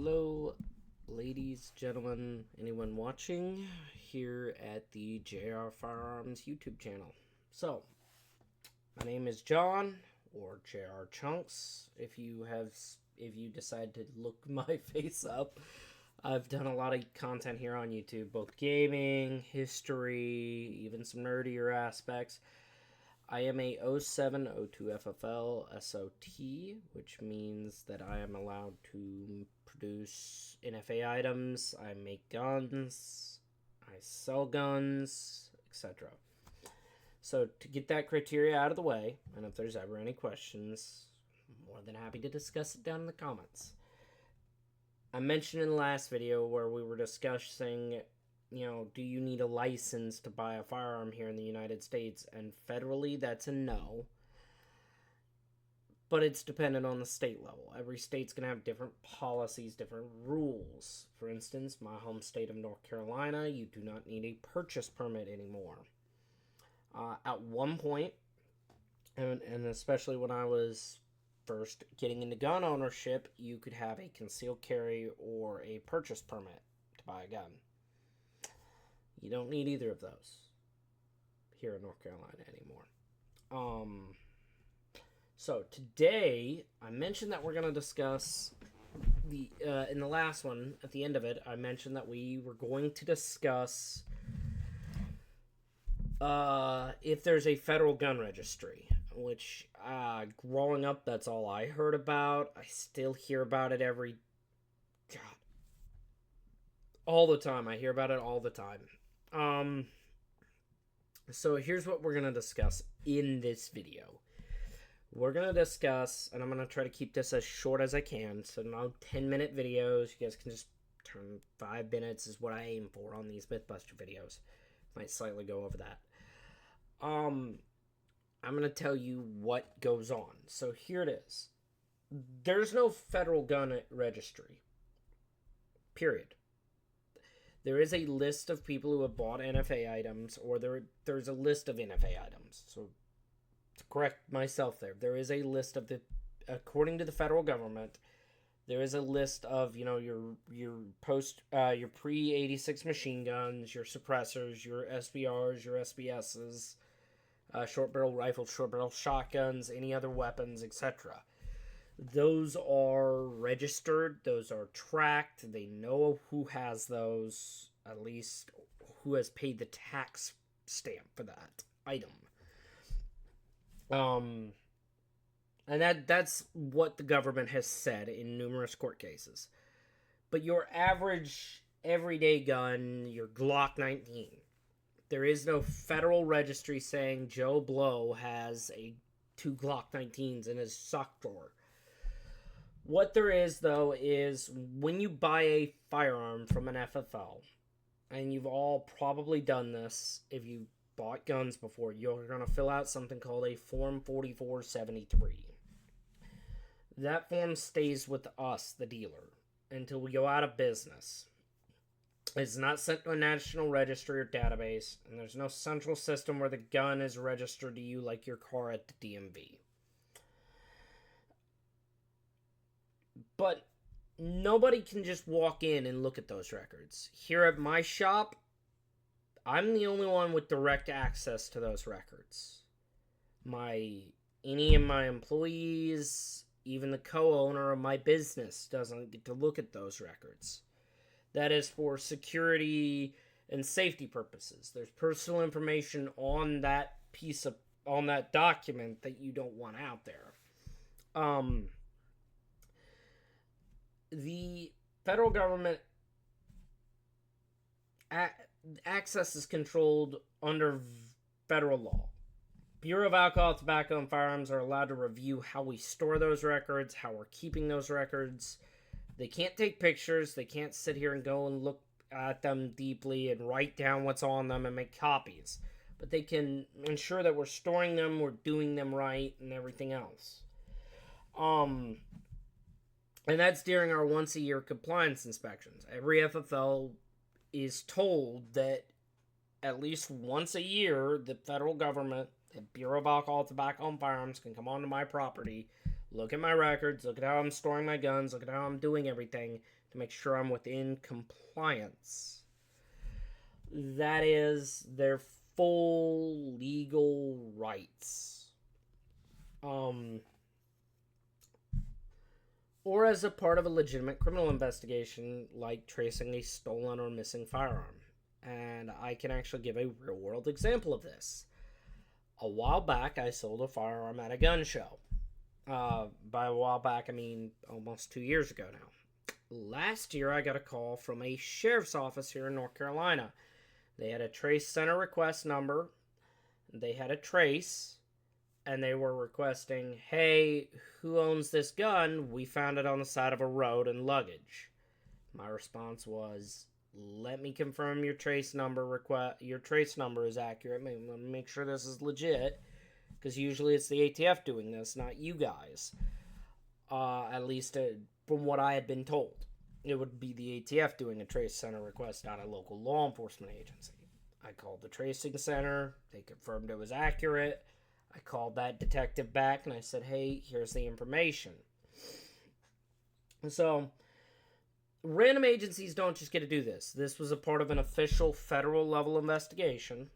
Hello, ladies, gentlemen, anyone watching here at the JR Firearms YouTube channel. So, my name is John, or JR Chunks, if you decide to look my face up. I've done a lot of content here on YouTube, both gaming, history, even some nerdier aspects. I am a 0702 FFL SOT, which means that I am allowed to produce NFA items, I make guns, I sell guns, etc. So to get that criteria out of the way, and if there's ever any questions, I'm more than happy to discuss it down in the comments. I mentioned in the last video where we were discussing, do you need a license to buy a firearm here in the United States? And federally, that's a no. But it's dependent on the state level. Every state's going to have different policies, different rules. For instance, my home state of North Carolina, you do not need a purchase permit anymore. At one point, and especially when I was first getting into gun ownership, you could have a concealed carry or a purchase permit to buy a gun. You don't need either of those here in North Carolina anymore. So today, I mentioned that we're going to discuss in the last one, at the end of it, I mentioned that we were going to discuss if there's a federal gun registry, which, growing up, that's all I heard about. I still hear about it all the time. I hear about it all the time. So here's what we're going to discuss in this video. We're going to discuss, and I'm going to try to keep this as short as I can, so no 10-minute videos. You guys can just turn 5 minutes is what I aim for on these Mythbuster videos. Might slightly go over that. I'm going to tell you what goes on. So here it is. There's no federal gun registry. Period. There is a list of people who have bought NFA items, or there's a list of NFA items. So, to correct myself there is a list of according to the federal government, there is a list of, your pre-86 machine guns, your suppressors, your SBRs, your SBSs, short barrel rifles, short barrel shotguns, any other weapons, etc. Those are registered, those are tracked, they know who has those, at least who has paid the tax stamp for that item. And that's what the government has said in numerous court cases. But your average everyday gun, your Glock 19, there is no federal registry saying Joe Blow has 2 Glock 19s in his sock drawer. What there is, though, is when you buy a firearm from an FFL, and you've all probably done this if you bought guns before, you're going to fill out something called a Form 4473. That form stays with us, the dealer, until we go out of business. It's not sent to a national registry or database, and there's no central system where the gun is registered to you like your car at the DMV. But nobody can just walk in and look at those records. Here at my shop, I'm the only one with direct access to those records. Any of my employees, even the co-owner of my business, doesn't get to look at those records. That is for security and safety purposes. There's personal information on that document that you don't want out there. The federal government access is controlled under federal law. Bureau of Alcohol, Tobacco, and Firearms are allowed to review how we store those records, how we're keeping those records. They can't take pictures. They can't sit here and go and look at them deeply and write down what's on them and make copies. But they can ensure that we're storing them, we're doing them right, and everything else. And that's during our once-a-year compliance inspections. Every FFL is told that at least once a year, the federal government, the Bureau of Alcohol, Tobacco, and Firearms can come onto my property, look at my records, look at how I'm storing my guns, look at how I'm doing everything to make sure I'm within compliance. That is their full legal rights. Or as a part of a legitimate criminal investigation, like tracing a stolen or missing firearm. And I can actually give a real world example of this. A while back, I sold a firearm at a gun show. By a while back, I mean almost 2 years ago now. Last year, I got a call from a sheriff's office here in North Carolina. They had a trace center request number. They had a trace. And they were requesting, hey, who owns this gun? We found it on the side of a road in luggage. My response was, let me confirm your trace number is accurate. Let me make sure this is legit, because usually it's the ATF doing this, not you guys. At least from what I had been told, it would be the ATF doing a trace center request, not a local law enforcement agency. I called the tracing center. They confirmed it was accurate. I called that detective back and I said, hey, here's the information. So, random agencies don't just get to do this. This was a part of an official federal level investigation.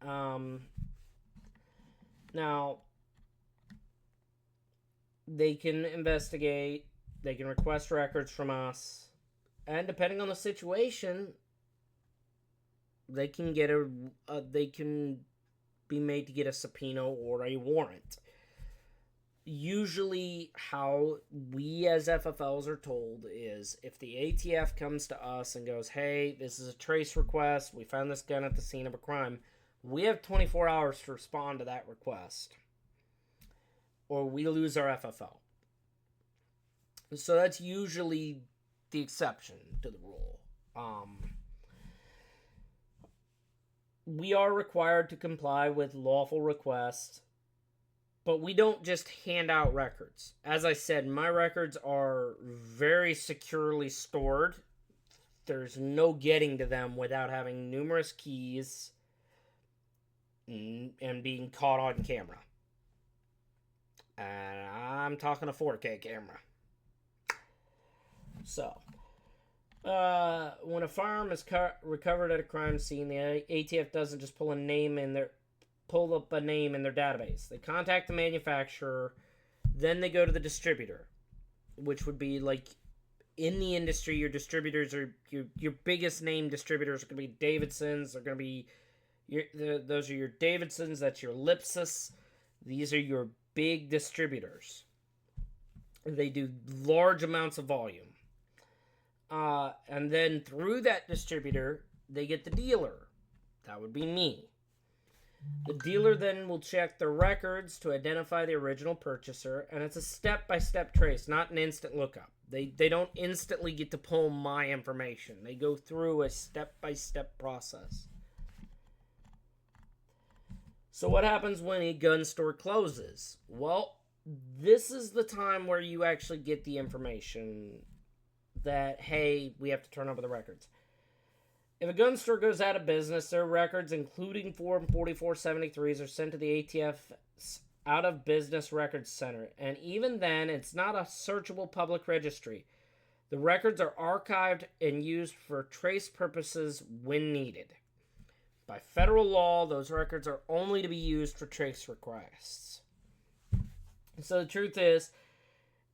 Now, they can investigate, they can request records from us, and depending on the situation, they can get they can be made to get a subpoena or a warrant. Usually how we as FFLs are told is if the ATF comes to us and goes, hey, this is a trace request, we found this gun at the scene of a crime, we have 24 hours to respond to that request, or we lose our FFL. So that's usually the exception to the rule. We are required to comply with lawful requests, but we don't just hand out records. As I said, my records are very securely stored. There's no getting to them without having numerous keys and being caught on camera. And I'm talking a 4K camera. So, when a firearm is recovered at a crime scene, the ATF doesn't just pull up a name in their database. They contact the manufacturer, then they go to the distributor, which would be like in the industry. Your distributors are your biggest name distributors are going to be Davidsons. They're going to be those are your Davidsons. That's your Lipsus. These are your big distributors. They do large amounts of volume. And then through that distributor, they get the dealer. That would be me. The dealer then will check the records to identify the original purchaser, and it's a step-by-step trace, not an instant lookup. They don't instantly get to pull my information. They go through a step-by-step process. So what happens when a gun store closes? Well, this is the time where you actually get the information that, hey, we have to turn over the records. If a gun store goes out of business, their records, including Form 4473s, are sent to the ATF's Out of Business Records Center. And even then, it's not a searchable public registry. The records are archived and used for trace purposes when needed. By federal law, those records are only to be used for trace requests. So the truth is,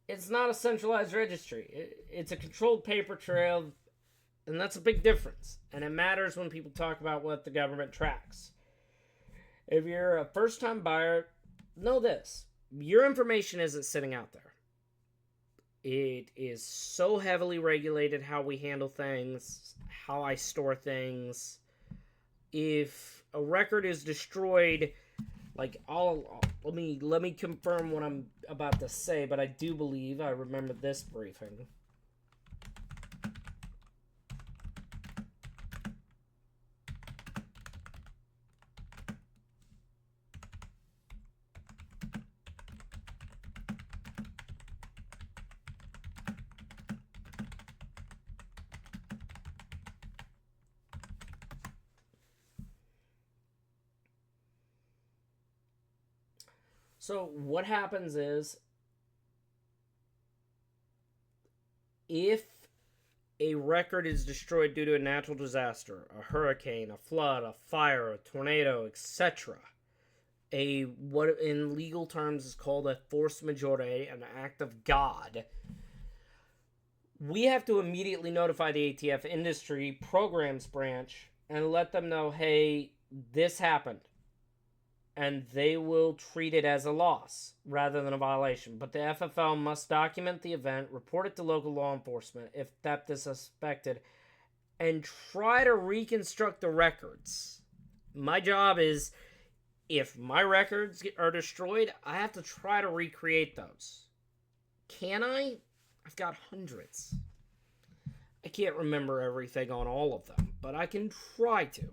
it's not a centralized registry. It's a controlled paper trail, and that's a big difference. And it matters when people talk about what the government tracks. If you're a first-time buyer, know this. Your information isn't sitting out there. It is so heavily regulated how we handle things, how I store things. If a record is destroyed, like let me confirm what I'm about to say, but I do believe I remember this briefing. So what happens is if a record is destroyed due to a natural disaster, a hurricane, a flood, a fire, a tornado, etc., what in legal terms is called a force majeure, an act of God, we have to immediately notify the ATF Industry Programs Branch and let them know, hey, this happened. And they will treat it as a loss rather than a violation. But the FFL must document the event, report it to local law enforcement if theft is suspected, and try to reconstruct the records. My job is, if my records are destroyed, I have to try to recreate those. Can I? I've got hundreds. I can't remember everything on all of them, but I can try to.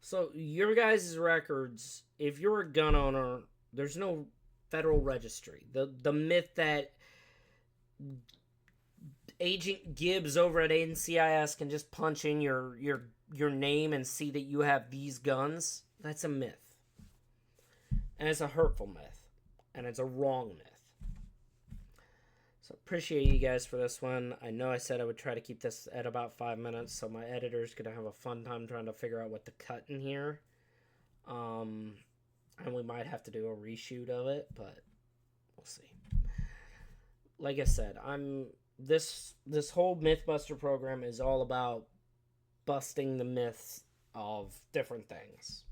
So, your guys' records, if you're a gun owner, there's no federal registry. The myth that Agent Gibbs over at NCIS can just punch in your name and see that you have these guns, that's a myth. And it's a hurtful myth. And it's a wrong myth. So appreciate you guys for this one. I know I said I would try to keep this at about 5 minutes, so my editor's going to have a fun time trying to figure out what to cut in here. And we might have to do a reshoot of it, but we'll see. Like I said, this whole Mythbuster program is all about busting the myths of different things.